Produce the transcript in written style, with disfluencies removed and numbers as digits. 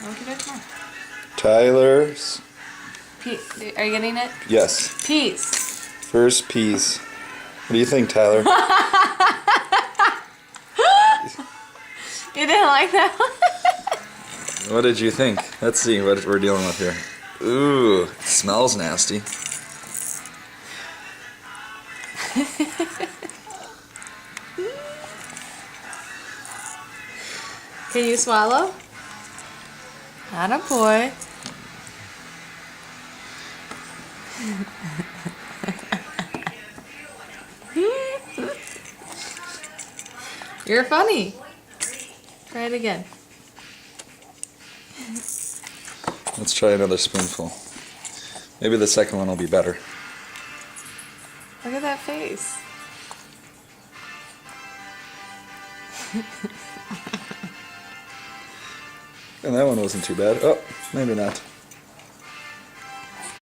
We can do it tomorrow. Tyler's. Are you getting it? Yes. Peas. First peas. What do you think, Tyler? You didn't like that one? What did you think? Let's see what we're dealing with here. Ooh, it smells nasty. Can you swallow? Not a boy. You're funny. Try it again. Let's try another spoonful. Maybe the second one will be better. Look at that face. And that one wasn't too bad. Oh, maybe not.